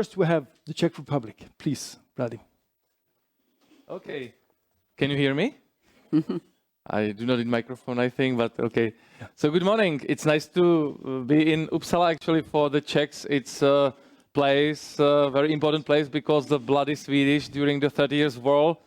first we have the Czech Republic. Please, Vladi. Okay. Can you hear me? I do not need microphone, I think, but okay. So good morning. It's nice to be in Uppsala. Actually, for the Czechs, it's a place, a very important place, because the bloody Swedish during the 30 Years' War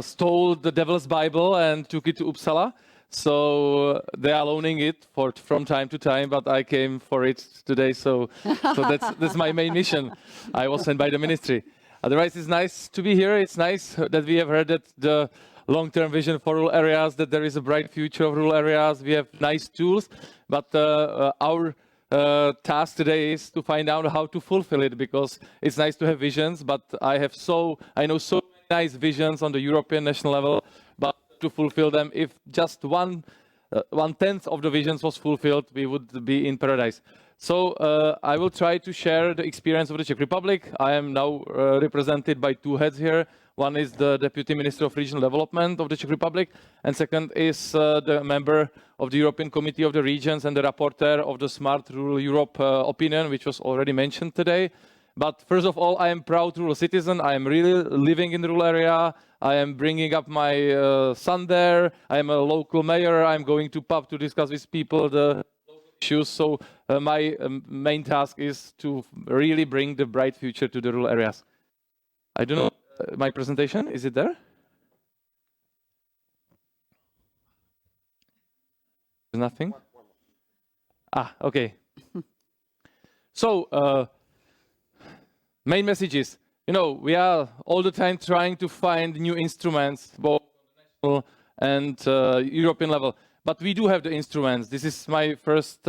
stole the Devil's Bible and took it to Uppsala. So they are loaning it from time to time, but I came for it today. So that's my main mission. I was sent by the ministry. Otherwise, it's nice to be here. It's nice that we have heard that the long-term vision for rural areas, that there is a bright future of rural areas. We have nice tools, but our task today is to find out how to fulfill it, because it's nice to have visions, but I know so many nice visions on the European national level, but to fulfill them, if just one-tenth of the visions was fulfilled, we would be in paradise. So I will try to share the experience of the Czech Republic. I am now represented by two heads here. One is the Deputy Minister of Regional Development of the Czech Republic, and second is the member of the European Committee of the Regions and the rapporteur of the Smart Rural Europe opinion, which was already mentioned today. But first of all, I am a proud rural citizen. I am really living in the rural area. I am bringing up my son there. I am a local mayor. I'm going to pub to discuss with people the issues. So my main task is to really bring the bright future to the rural areas. I don't know, my presentation, is it there? There's nothing? Okay. So, main message is, we are all the time trying to find new instruments, both on the national and European level. But we do have the instruments. This is my first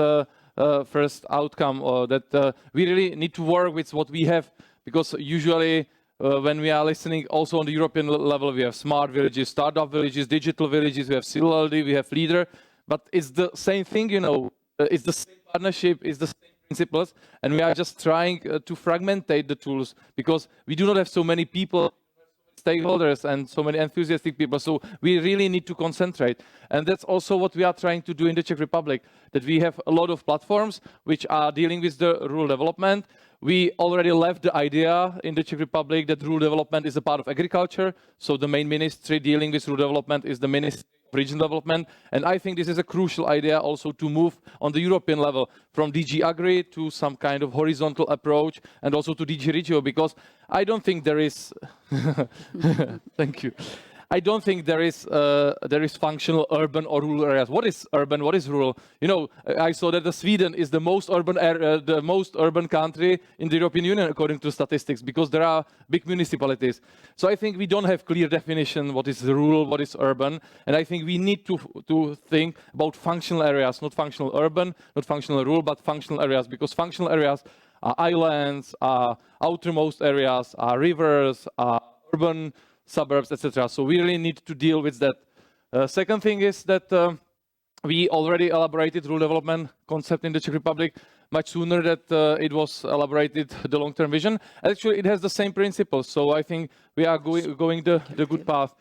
outcome, that we really need to work with what we have, because usually when we are listening also on the European level, we have smart villages, startup villages, digital villages, we have CLLD, we have leader, but it's the same thing, it's the same partnership, it's the same principles, and we are just trying to fragmentate the tools, because we do not have so many people, stakeholders, and so many enthusiastic people, so we really need to concentrate. And that's also what we are trying to do in the Czech Republic, that we have a lot of platforms which are dealing with the rural development. We already left the idea in the Czech Republic that rural development is a part of agriculture, so the main ministry dealing with rural development is the Ministry of Regional Development, and I think this is a crucial idea also to move on the European level from DG Agri to some kind of horizontal approach, and also to DG Regio, because I don't think there is thank you. I don't think there is functional urban or rural areas. What is urban? What is rural? I saw that Sweden is the most urban country in the European Union according to statistics, because there are big municipalities. So I think we don't have clear definition what is rural, what is urban, and I think we need to think about functional areas, not functional urban, not functional rural, but functional areas, because functional areas are islands, are outermost areas, are rivers, are urban suburbs, etc. So we really need to deal with that. Second thing is that we already elaborated rural development concept in the Czech Republic much sooner that it was elaborated the long-term vision. Actually, it has the same principles, so I think we are going the good path.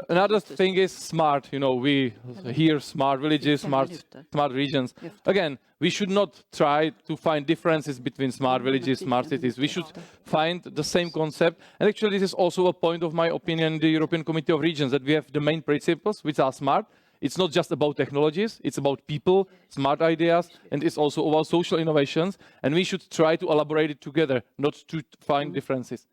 Another thing is smart. We hear smart villages, smart regions. Again, we should not try to find differences between smart villages, smart cities. We should find the same concept. And actually, this is also a point of my opinion in the European Committee of Regions, that we have the main principles, which are smart. It's not just about technologies, it's about people, smart ideas, and it's also about social innovations. And we should try to elaborate it together, not to find differences.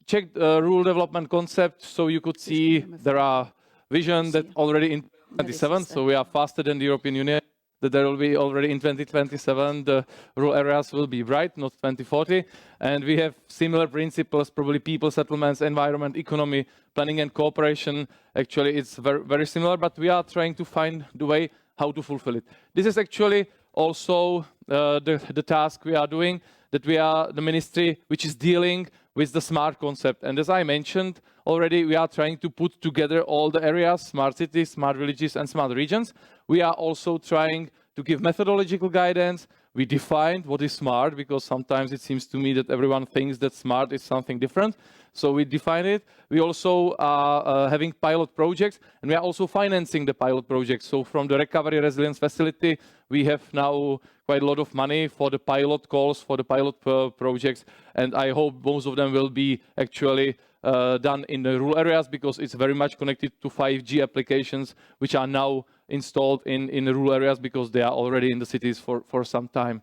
Check rural development concept, so you could see there are vision that already in 2027, so we are faster than the European Union, that there will be already in 2027, the rural areas will be bright, not 2040. And we have similar principles, probably people, settlements, environment, economy, planning and cooperation. Actually, it's very, very similar, but we are trying to find the way how to fulfill it. This is actually also the task we are doing, that we are the ministry which is dealing with the smart concept. And as I mentioned already, we are trying to put together all the areas, smart cities, smart villages, and smart regions. We are also trying to give methodological guidance. We defined what is smart, because sometimes it seems to me that everyone thinks that smart is something different. So we define it. We also are having pilot projects, and we are also financing the pilot projects. So from the Recovery Resilience Facility, we have now quite a lot of money for the pilot calls, for the pilot projects, and I hope most of them will be actually done in the rural areas, because it's very much connected to 5G applications, which are now installed in the rural areas, because they are already in the cities for some time.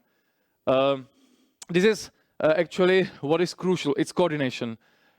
This is actually what is crucial. It's coordination.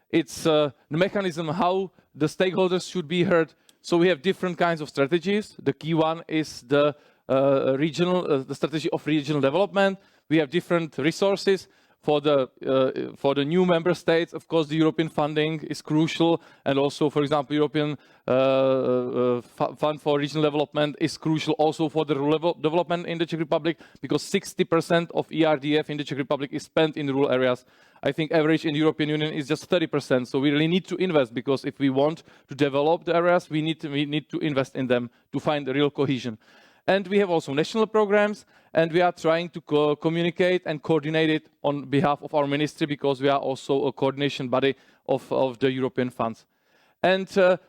It's the mechanism how the stakeholders should be heard. So we have different kinds of strategies. The key one is the the strategy of regional development. We have different resources. For the new member states, of course, the European funding is crucial, and also, for example, European Fund for Regional Development is crucial also for the rural development in the Czech Republic, because 60% of ERDF in the Czech Republic is spent in rural areas. I think average in the European Union is just 30%. So we really need to invest, because if we want to develop the areas, we need to invest in them to find the real cohesion. And we have also national programs, and we are trying to communicate and coordinate it on behalf of our ministry, because we are also a coordination body of the European funds. And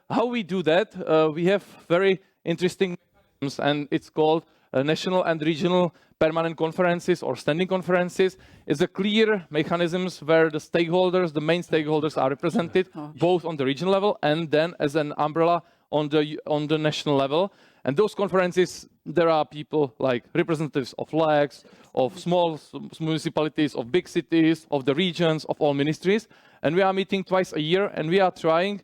how we do that, we have very interesting mechanisms, and it's called national and regional permanent conferences or standing conferences. It's a clear mechanisms where the stakeholders, the main stakeholders, are represented both on the regional level and then as an umbrella on the national level. And those conferences, there are people like representatives of LECs, of small municipalities, of big cities, of the regions, of all ministries. And we are meeting twice a year, and we are trying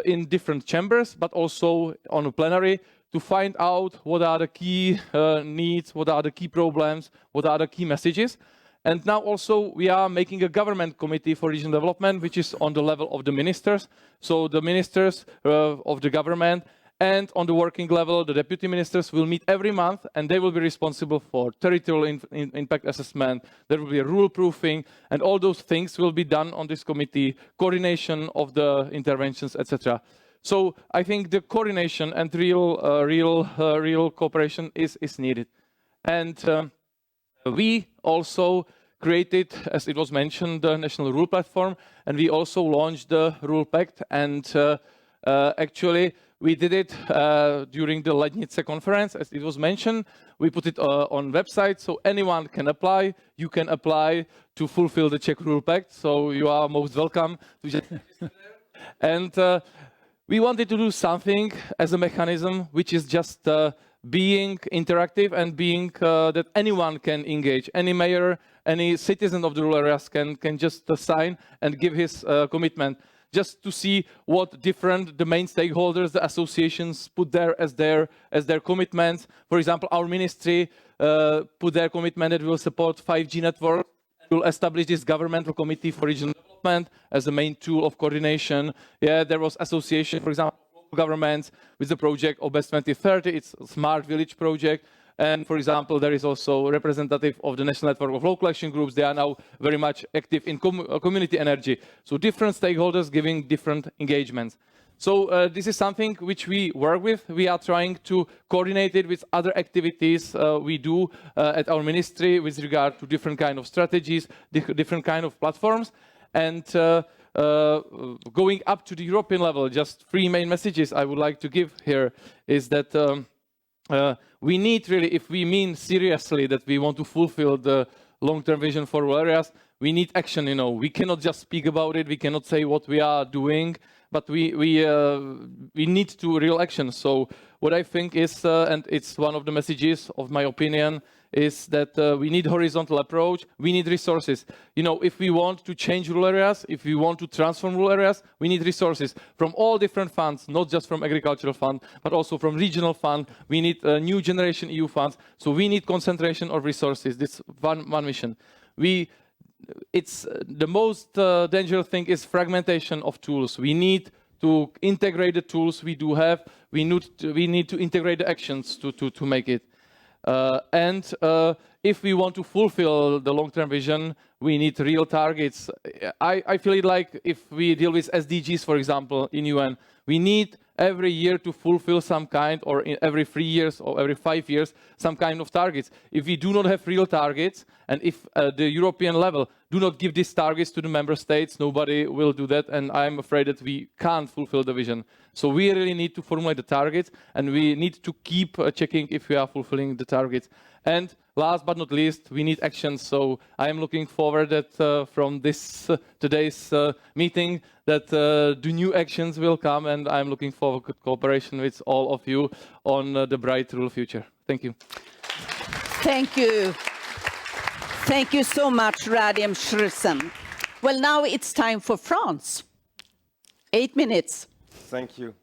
in different chambers, but also on a plenary, to find out what are the key needs, what are the key problems, what are the key messages. And now also we are making a government committee for regional development, which is on the level of the ministers. So the ministers of the government, and on the working level, the deputy ministers will meet every month, and they will be responsible for territorial impact assessment. There will be a rule proofing, and all those things will be done on this committee, coordination of the interventions, etc. So I think the coordination and real cooperation is needed. And we also created, as it was mentioned, the National Rule Platform, and we also launched the Rule Pact. And actually, we did it during the Lednice conference, as it was mentioned. We put it on website, so anyone can apply. You can apply to fulfill the Czech Rule Pact, so you are most welcome to just register there. And we wanted to do something as a mechanism which is just being interactive and being that anyone can engage. Any mayor, any citizen of the rural areas can just sign and give his commitment, just to see what different the main stakeholders, the associations put there as their commitments. For example, our ministry put their commitment that we will support 5G network. We'll establish this governmental committee for regional development as the main tool of coordination. Yeah, there was association, for example, local governments with the project OBES 2030. It's a smart village project. And for example, there is also a representative of the National Network of Local Action Groups. They are now very much active in community energy. So different stakeholders giving different engagements. So this is something which we work with. We are trying to coordinate it with other activities we do at our ministry with regard to different kind of strategies, different kind of platforms. And going up to the European level, just 3 main messages I would like to give here is that we need really, if we mean seriously that we want to fulfill the long-term vision for rural areas, we need action. You know, we cannot just speak about it. We cannot say what we are doing, but we need to real action. So what I think is, and it's one of the messages of my opinion, is that we need horizontal approach. We need resources. You know, if we want to change rural areas, if we want to transform rural areas, we need resources from all different funds, not just from agricultural fund, but also from regional fund. We need new generation EU funds. So we need concentration of resources. This one mission. It's the most dangerous thing is fragmentation of tools. We need to integrate the tools we do have. We need to integrate the actions to make it. And if we want to fulfill the long-term vision, we need real targets. I feel it like if we deal with SDGs, for example, in UN, we need every year to fulfill some kind, or every 3 years or every 5 years, some kind of targets. If we do not have real targets, and if the European level do not give these targets to the member states, nobody will do that, and I'm afraid that we can't fulfill the vision. So we really need to formulate the targets, and we need to keep checking if we are fulfilling the targets. And last but not least, we need action. So I am looking forward that from this today's meeting that the new actions will come, and I'm looking forward to cooperation with all of you on the bright rural future. Thank you. Thank you. Thank you so much, Radim Shrusen. Well, now it's time for France. 8 minutes. Thank you.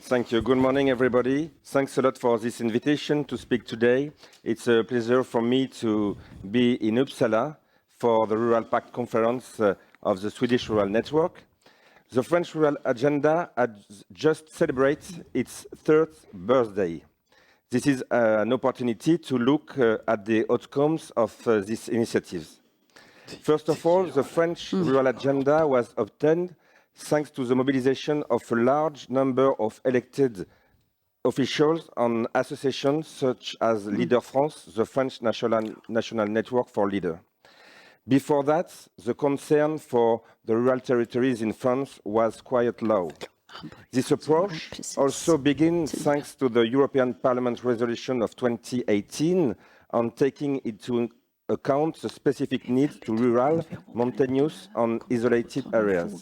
Thank you. Good morning, everybody. Thanks a lot for this invitation to speak today. It's a pleasure for me to be in Uppsala for the Rural Pact conference of the Swedish Rural Network. The French Rural Agenda has just celebrated its 3rd birthday. This is an opportunity to look at the outcomes of these initiatives. First of all, the French Rural Agenda was obtained thanks to the mobilization of a large number of elected officials and associations such as Leader France, the French National Network for Leader. Before that, the concern for the rural territories in France was quite low. This approach also begins thanks to the European Parliament resolution of 2018 on taking into account the specific needs to rural, mountainous and isolated areas.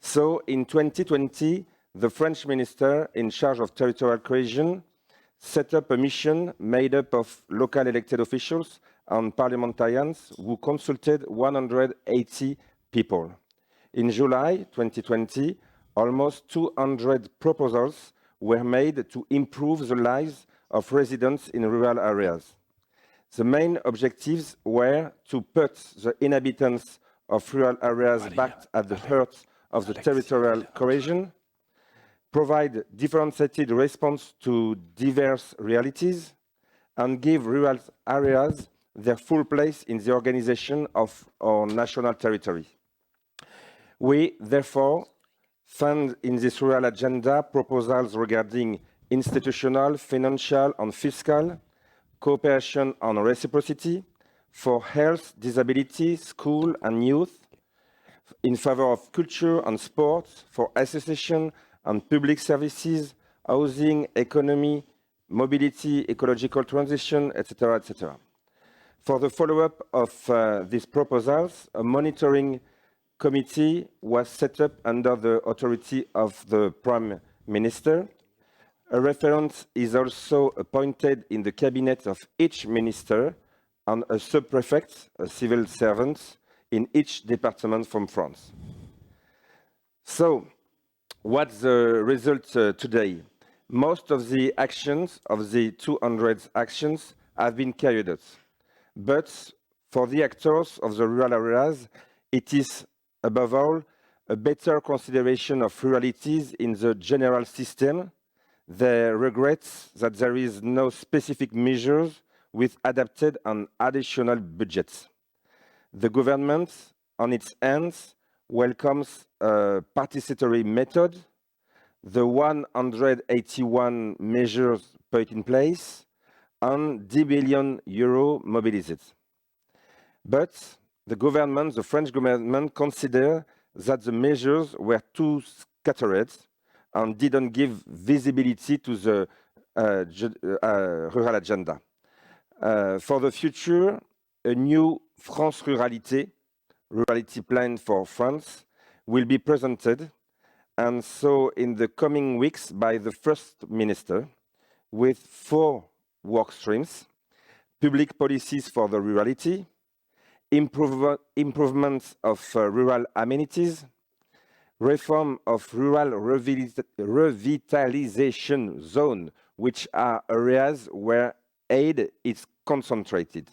So in 2020, the French minister in charge of territorial cohesion set up a mission made up of local elected officials and parliamentarians who consulted 180 people. In July 2020, almost 200 proposals were made to improve the lives of residents in rural areas. The main objectives were to put the inhabitants of rural areas back at the heart of the territorial cohesion, provide differentiated response to diverse realities, and give rural areas their full place in the organization of our national territory. We, therefore, fund in this rural agenda proposals regarding institutional, financial, and fiscal, cooperation and reciprocity, for health, disability, school and youth, in favor of culture and sports, for association and public services, housing, economy, mobility, ecological transition, etc., etc. For the follow-up of these proposals, a monitoring committee was set up under the authority of the Prime Minister. A referent is also appointed in the cabinet of each minister and a sub-prefect, a civil servant, in each department from France. So, what's the result today? Most of the actions, of the 200 actions, have been carried out. But for the actors of the rural areas, it is, above all, a better consideration of ruralities in the general system. They regret that there is no specific measures with adapted and additional budgets. The government, on its end, welcomes a participatory method, the 181 measures put in place, and 10 billion euro mobilized. But the French government, considered that the measures were too scattered and didn't give visibility to the rural agenda. For the future, a new France Ruralité plan for France, will be presented, and so in the coming weeks by the First Minister, with 4 work streams: public policies for the rurality, improvements of rural amenities, reform of rural revitalization zone, which are areas where aid is concentrated,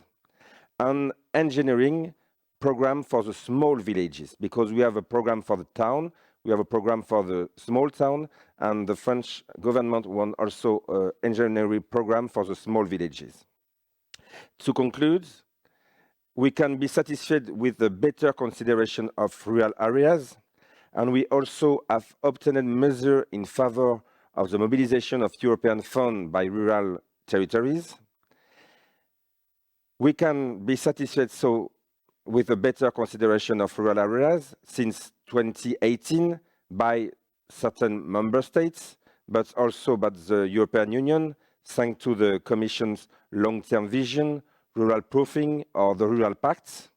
and engineering program for the small villages, because we have a program for the town, we have a program for the small town, and the French government wants also an engineering program for the small villages. To conclude, we can be satisfied with the better consideration of rural areas, and we also have obtained measures in favor of the mobilization of European funds by rural territories. We can be satisfied with a better consideration of rural areas since 2018 by certain member states, but also by the European Union, thanks to the Commission's long-term vision, rural proofing, or the rural pacts,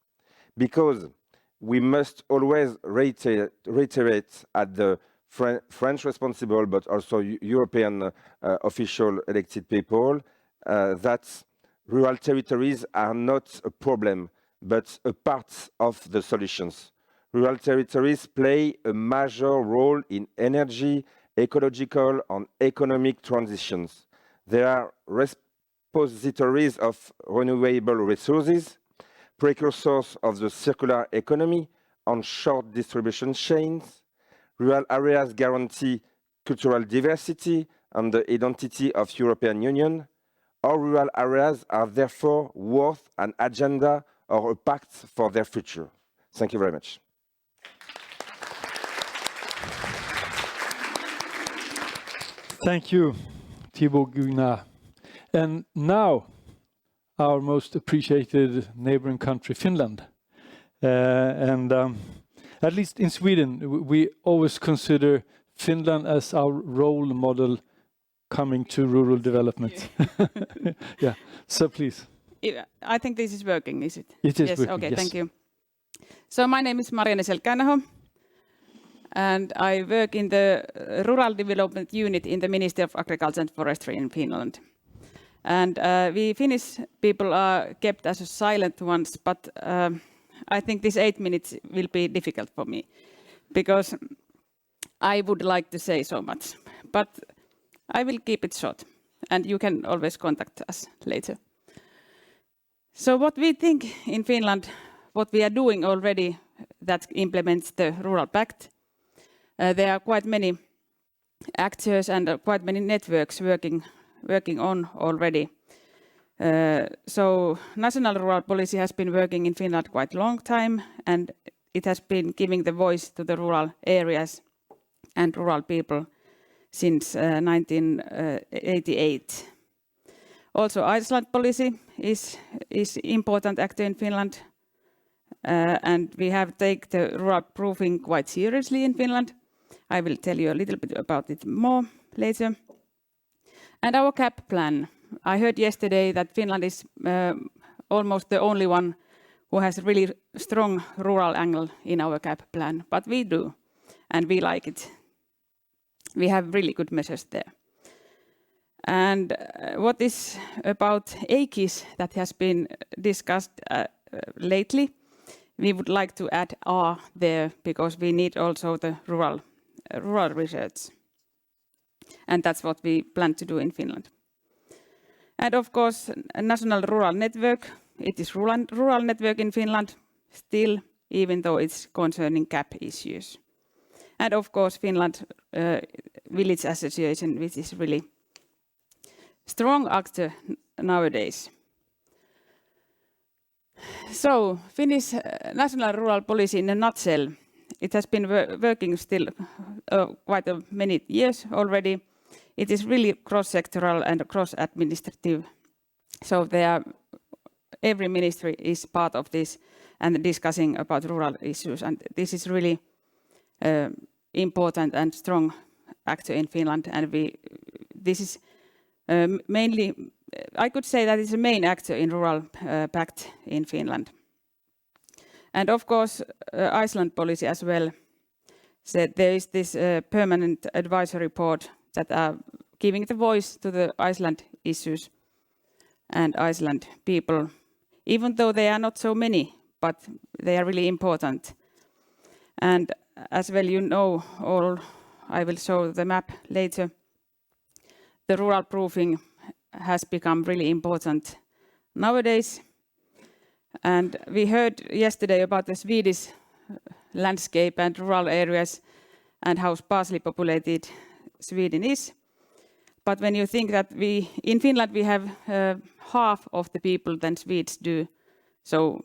because we must always reiterate at the French responsible, but also European official elected people, that rural territories are not a problem, but a part of the solutions. Rural territories play a major role in energy, ecological, and economic transitions. They are repositories of renewable resources, precursors of the circular economy, and short distribution chains. Rural areas guarantee cultural diversity and the identity of European Union. All rural areas are therefore worth an agenda or a pact for their future. Thank you very much. Thank you, Thibaut Guignard. And now, our most appreciated neighboring country, Finland. At least in Sweden, we always consider Finland as our role model coming to rural development. Yeah, so please. I think this is working, is it? It is yes, working, okay, yes. Thank you. So my name is Marianne Selkänaho, and I work in the Rural Development Unit in the Ministry of Agriculture and Forestry in Finland. And we Finnish people are kept as silent ones, but I think this 8 minutes will be difficult for me, because I would like to say so much, but I will keep it short, and you can always contact us later. So what we think in Finland, what we are doing already that implements the Rural Pact, there are quite many actors and quite many networks working on already. So national rural policy has been working in Finland quite a long time, and it has been giving the voice to the rural areas and rural people since 1988. Also, Iceland policy is important actor in Finland, and we have taken the rural proofing quite seriously in Finland. I will tell you a little bit about it more later. And our CAP plan. I heard yesterday that Finland is almost the only one who has a really strong rural angle in our CAP plan, but we do, and we like it. We have really good measures there. And what is about AKIS that has been discussed lately, we would like to add R there, because we need also the rural research. And that's what we plan to do in Finland. And of course, a national rural network. It is rural network in Finland still, even though it's concerning CAP issues. And of course, Finland Village Association, which is really strong actor nowadays. So, Finnish national rural policy in a nutshell. It has been working still quite many years already. It is really cross-sectoral and cross-administrative. So every ministry is part of this and discussing about rural issues. And this is really important and strong actor in Finland. And this is mainly, I could say that it's a main actor in Rural Pact in Finland. And of course, Iceland policy as well. So there is this permanent advisory board that are giving the voice to the Iceland issues and Iceland people, even though they are not so many, but they are really important. And as well, you know, I will show the map later. The rural proofing has become really important nowadays. And we heard yesterday about the Swedish landscape and rural areas and how sparsely populated Sweden is. But when you think that in Finland we have half of the people than Swedes do, so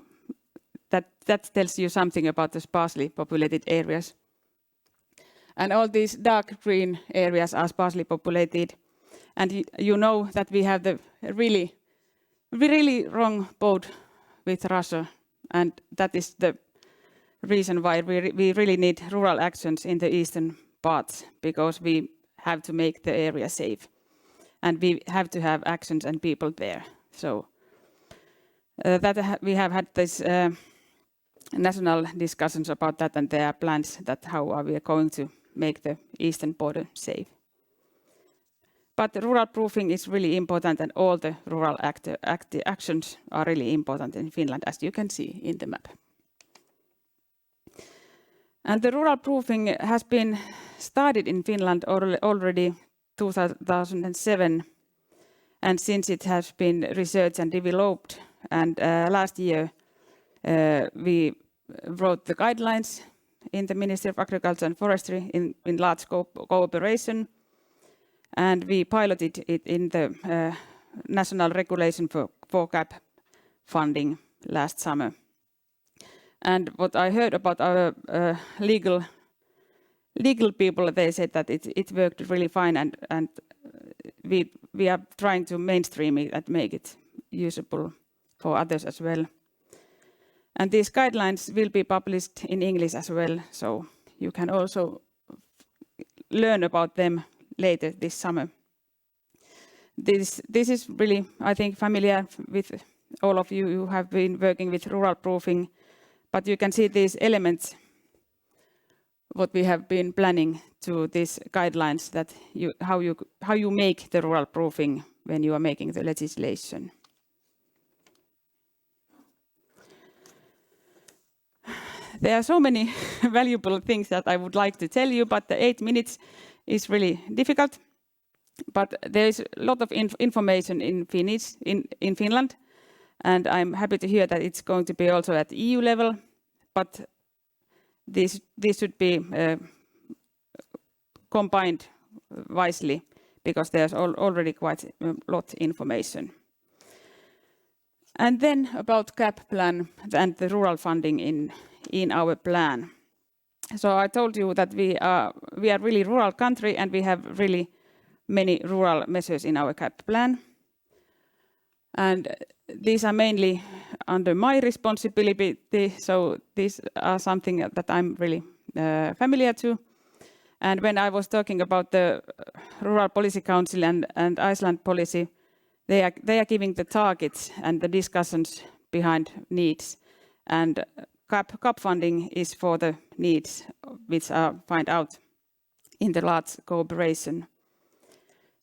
that tells you something about the sparsely populated areas. And all these dark green areas are sparsely populated. And you know that we have the really wrong boat with Russia. And that is the reason why we really need rural actions in the eastern parts, because we have to make the area safe. And we have to have actions and people there. So we have had this national discussions about that, and there are plans that how are we going to make the eastern border safe. But the rural proofing is really important, and all the rural actions are really important in Finland, as you can see in the map. And the rural proofing has been started in Finland already 2007, and since it has been researched and developed, and last year we wrote the guidelines in the Ministry of Agriculture and Forestry in large cooperation, and we piloted it in the national regulation for CAP funding last summer. And what I heard about our legal people, they said that it worked really fine, and we are trying to mainstream it and make it usable for others as well. And these guidelines will be published in English as well, so you can also learn about them later this summer. This is really, I think, familiar with all of you who have been working with rural proofing, but you can see these elements, what we have been planning to these guidelines, that how you make the rural proofing when you are making the legislation. There are so many valuable things that I would like to tell you, but the 8 minutes is really difficult. But there is a lot of information in Finnish in Finland, and I'm happy to hear that it's going to be also at EU level. But this should be combined wisely, because there's already quite a lot of information. And then about CAP plan and the rural funding in our plan. So I told you that we are really rural country, and we have really many rural measures in our CAP plan. And these are mainly under my responsibility, so these are something that I'm really familiar to. And when I was talking about the Rural Policy Council and Iceland policy, they are giving the targets and the discussions behind needs. And CAP funding is for the needs which are found out in the large cooperation.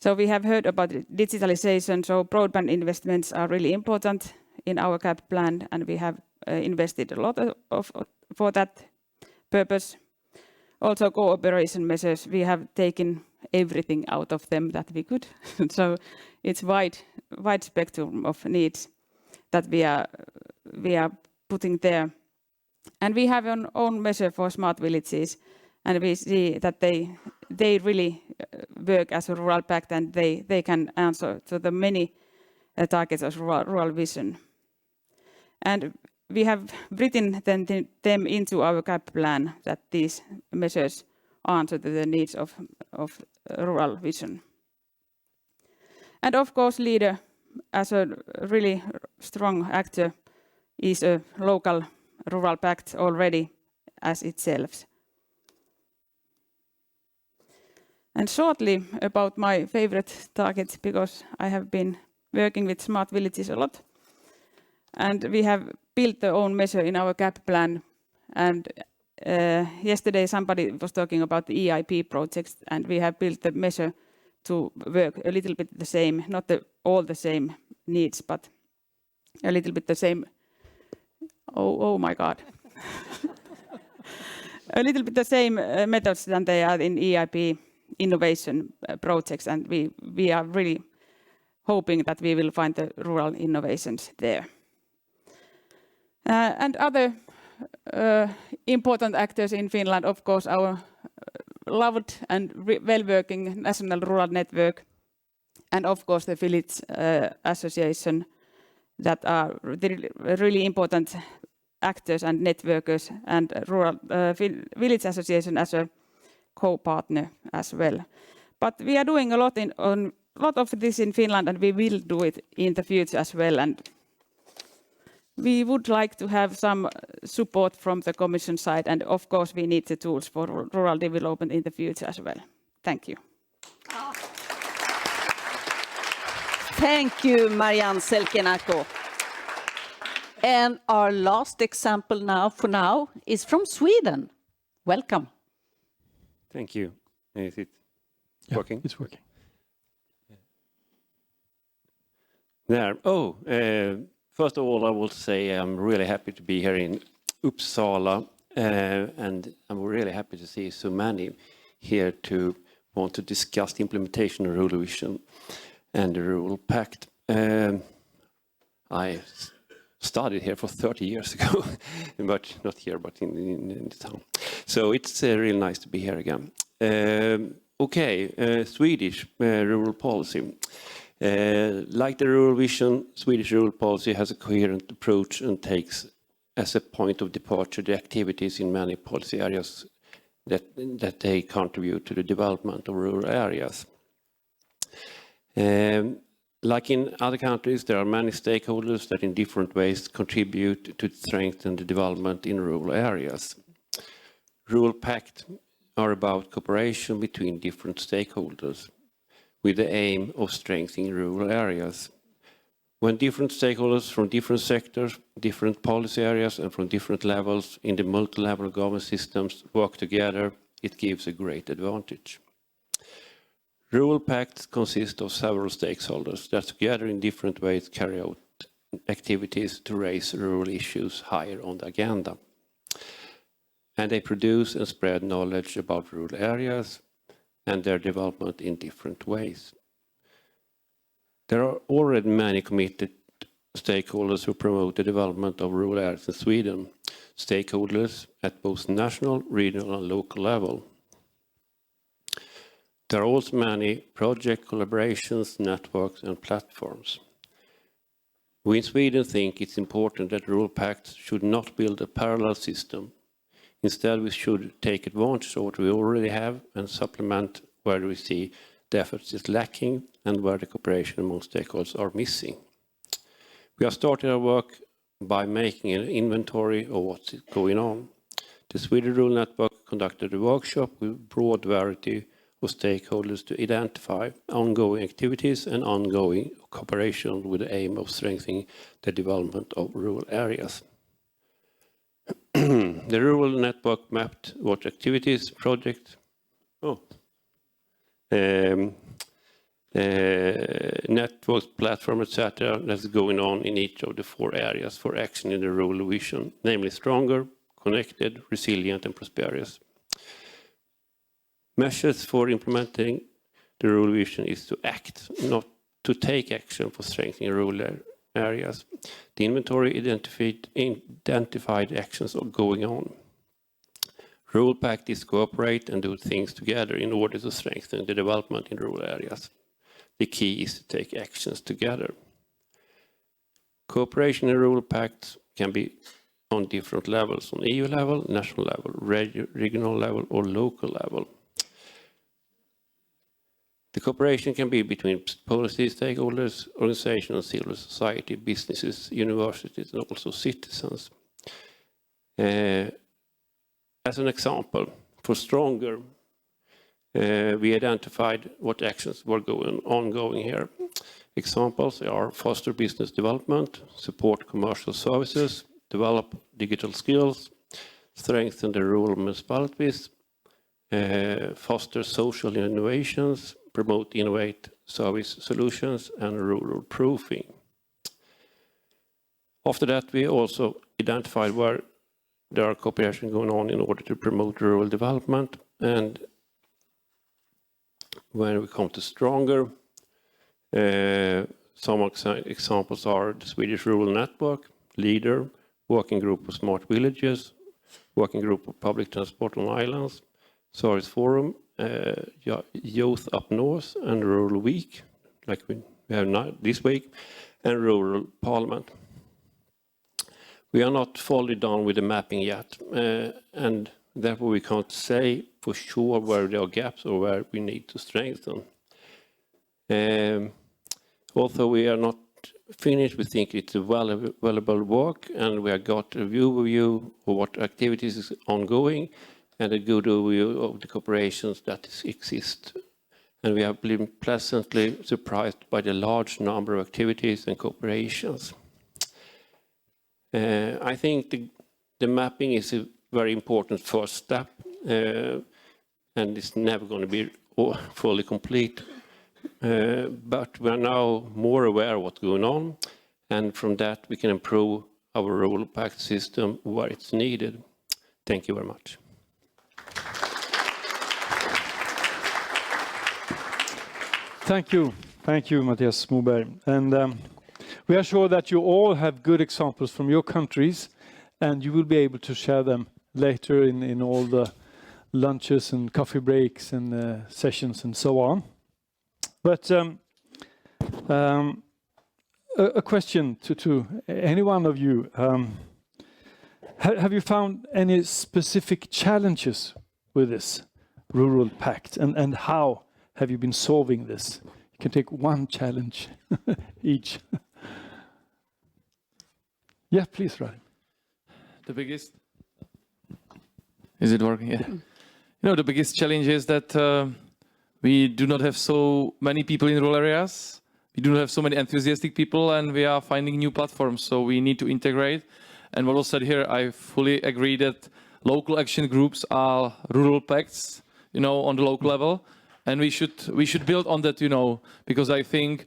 So we have heard about digitalization, so broadband investments are really important in our CAP plan, and we have invested a lot for that purpose. Also cooperation measures, we have taken everything out of them that we could. So it's wide spectrum of needs that we are putting there. And we have an own measure for smart villages, and we see that they really work as a rural pact, and they can answer to the many targets of rural vision. And we have written them into our CAP plan, that these measures answer to the needs of rural vision. And of course, leader, as a really strong actor, is a local rural pact already as itself. And shortly about my favorite targets, because I have been working with smart villages a lot. And we have built our own measure in our CAP plan. And yesterday somebody was talking about the EIP projects, and we have built the measure to work a little bit the same, not all the same needs, but a little bit the same. Oh my God. A little bit the same methods than they are in EIP innovation projects, and we are really hoping that we will find the rural innovations there. And other important actors in Finland, of course, our loved and well-working national rural network, and of course the village association that are really important actors and networkers, and rural village association as a co-partner as well. But we are doing a lot of this in Finland, and we will do it in the future as well. And we would like to have some support from the Commission side, and of course we need the tools for rural development in the future as well. Thank you. Thank you, Marianne Selkenako. And our last example now is from Sweden. Welcome. Thank you. Is it working? It's working. There. First of all, I will say I'm really happy to be here in Uppsala, and I'm really happy to see so many here to want to discuss the implementation of Rural Vision and the Rural Pact. I studied here for 30 years ago, but not here, but in the town. So it's really nice to be here again. Swedish rural policy. Like the Rural Vision, Swedish rural policy has a coherent approach and takes as a point of departure the activities in many policy areas that they contribute to the development of rural areas. Like in other countries, there are many stakeholders that in different ways contribute to strengthen the development in rural areas. Rural Pact are about cooperation between different stakeholders with the aim of strengthening rural areas. When different stakeholders from different sectors, different policy areas and from different levels in the multi-level government systems work together, it gives a great advantage. Rural Pacts consist of several stakeholders that together in different ways carry out activities to raise rural issues higher on the agenda. And they produce and spread knowledge about rural areas and their development in different ways. There are already many committed stakeholders who promote the development of rural areas in Sweden, stakeholders at both national, regional and local level. There are also many project collaborations, networks and platforms. We in Sweden think it's important that rural pacts should not build a parallel system. Instead, we should take advantage of what we already have and supplement where we see the efforts is lacking and where the cooperation among stakeholders are missing. We have started our work by making an inventory of what's going on. The Swedish Rural Network conducted a workshop with broad variety of stakeholders to identify ongoing activities and ongoing cooperation with the aim of strengthening the development of rural areas. The Rural Network mapped what activities, projects, networks, platform, etc. that's going on in each of the 4 areas for action in the Rural Vision, namely stronger, connected, resilient and prosperous. Measures for implementing the Rural Vision is to act, not to take action for strengthening rural areas. The inventory identified actions are going on. Rural Pact is cooperate and do things together in order to strengthen the development in rural areas. The key is to take actions together. Cooperation in Rural Pacts can be on different levels, on EU level, national level, regional level or local level. The cooperation can be between policy stakeholders, organizations, civil society, businesses, universities and also citizens. As an example, for stronger, we identified what actions were ongoing here. Examples are foster business development, support commercial services, develop digital skills, strengthen the rural municipalities, foster social innovations, promote innovate service solutions and rural proofing. After that, we also identified where there are cooperation going on in order to promote rural development. And when we come to stronger, some examples are the Swedish Rural Network, LEADER, Working Group of Smart Villages, Working Group of Public Transport on Islands, Service Forum, Youth Up North and Rural Week, like we have now this week, and rural parliament. We are not fully done with the mapping yet, and therefore we can't say for sure where there are gaps or where we need to strengthen. Although we are not finished, we think it's a valuable work, and we have got a view of what activities is ongoing and a good overview of the cooperations that exist. And we have been pleasantly surprised by the large number of activities and cooperations. I think the mapping is a very important first step, and it's never going to be fully complete. But we are now more aware of what's going on, and from that we can improve our rural pact system where it's needed. Thank you very much. Thank you, Mattias Moberg. And we are sure that you all have good examples from your countries, and you will be able to share them later in all the lunches and coffee breaks and sessions and so on. But a question to any one of you. Have you found any specific challenges with this rural pact, and how have you been solving this? You can take one challenge each. Yeah, please, Ryan. The biggest... Is it working? Yeah. You know, the biggest challenge is that we do not have so many people in rural areas. We do not have so many enthusiastic people, and we are finding new platforms. So we need to integrate. And what was said here, I fully agree that local action groups are rural pacts, you know, on the local level. And we should build on that, you know, because I think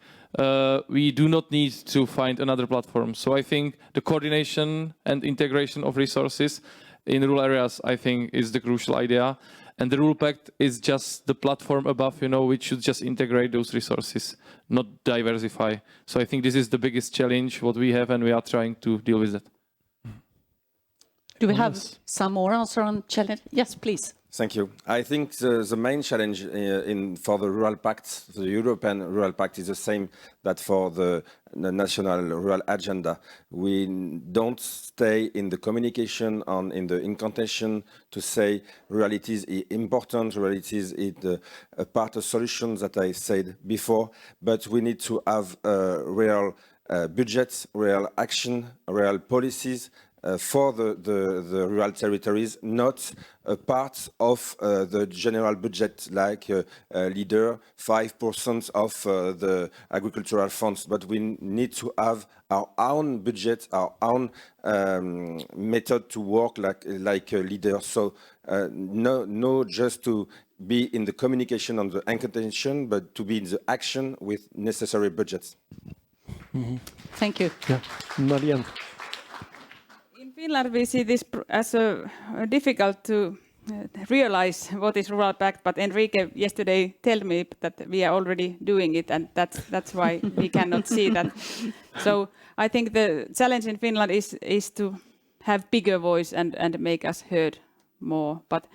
we do not need to find another platform. So I think the coordination and integration of resources in rural areas, I think, is the crucial idea. And the Rural Pact is just the platform above, you know, which should just integrate those resources, not diversify. So I think this is the biggest challenge what we have, and we are trying to deal with it. Do we have some more answer on challenge? Yes, please. Thank you. I think the main challenge for the Rural Pact, the European Rural Pact, is the same that for the national rural agenda. We don't stay in the communication and in the incantation to say reality is important, reality is a part of solutions that I said before, but we need to have real budgets, real action, real policies for the rural territories, not a part of the general budget like leader 5% of the agricultural funds, but we need to have our own budget, our own method to work like a leader. So no just to be in the communication and the incantation, but to be in the action with necessary budgets. Mm-hmm. Thank you. Yeah, Marianne. In Finland, we see this as difficult to realize what is Rural Pact, but Enrique yesterday told me that we are already doing it, and that's why we cannot see that. So I think the challenge in Finland is to have bigger voice and make us heard more. But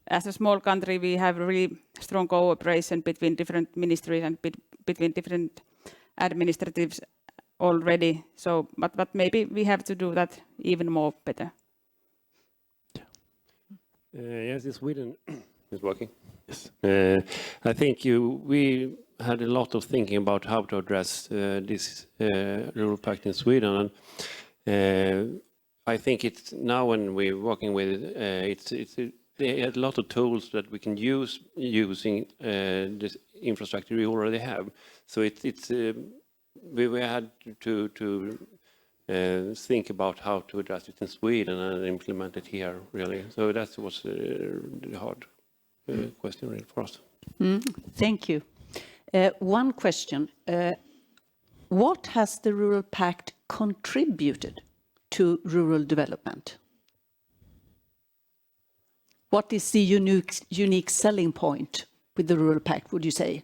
as a small country, we have really strong cooperation between different ministries and between different administratives already. So, but maybe we have to do that even more better. Yes, in Sweden is working. Yes. I think we had a lot of thinking about how to address this rural pact in Sweden, and I think it's now when we're working with it, they had a lot of tools that we can use using this infrastructure we already have. So we had to think about how to address it in Sweden and implement it here, really. So that was the hard question really for us. Thank you. One question. What has the Rural Pact contributed to rural development? What is the unique selling point with the Rural Pact, would you say?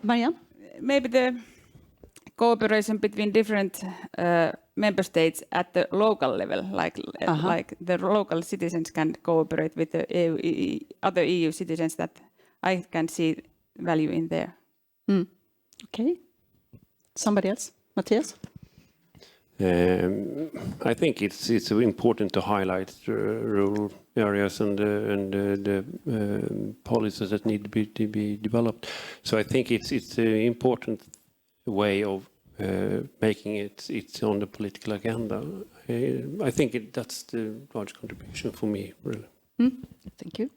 Marianne? Maybe the cooperation between different member states at the local level, like the local citizens can cooperate with the other EU citizens. That I can see value in there. Okay. Somebody else? Matthias? I think it's important to highlight the rural areas and the policies that need to be developed. So I think it's an important way of making it on the political agenda. I think that's the large contribution for me, really. Thank you.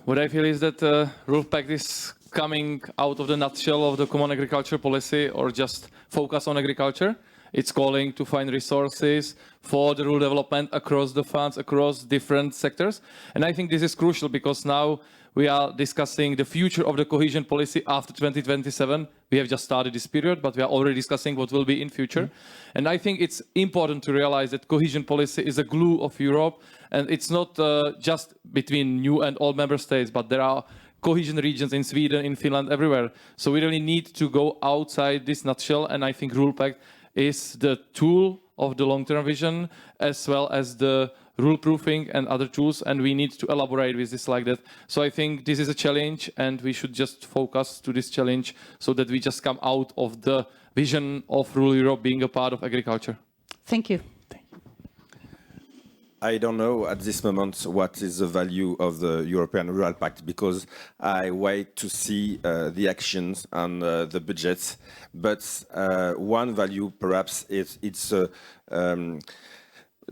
What I feel is that Rural Pact is coming out of the nutshell of the common agriculture policy or just focus on agriculture. It's calling to find resources for the rural development across the funds, across different sectors. And I think this is crucial because now we are discussing the future of the cohesion policy after 2027. We have just started this period, but we are already discussing what will be in future. And I think it's important to realize that cohesion policy is a glue of Europe. And it's not just between new and old member states, but there are cohesion regions in Sweden, in Finland, everywhere. So we really need to go outside this nutshell. And I think Rural Pact is the tool of the long-term vision, as well as the rule proofing and other tools, and we need to elaborate with this like that. So I think this is a challenge, and we should just focus to this challenge so that we just come out of the vision of rural Europe being a part of agriculture. Thank you. I don't know at this moment what is the value of the European Rural Pact because I wait to see the actions and the budgets. But one value perhaps is the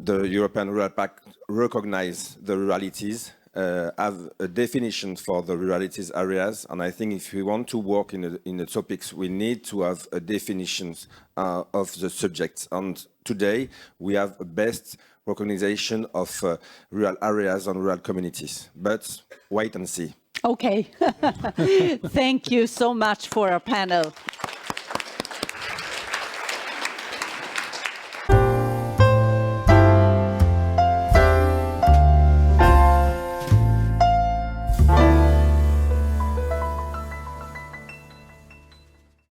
European Rural Pact recognize the ruralities, have a definition for the ruralities areas, and I think if we want to work in the topics, we need to have a definition of the subjects. And today we have a best recognition of rural areas and rural communities. But wait and see. Okay. Thank you so much for our panel.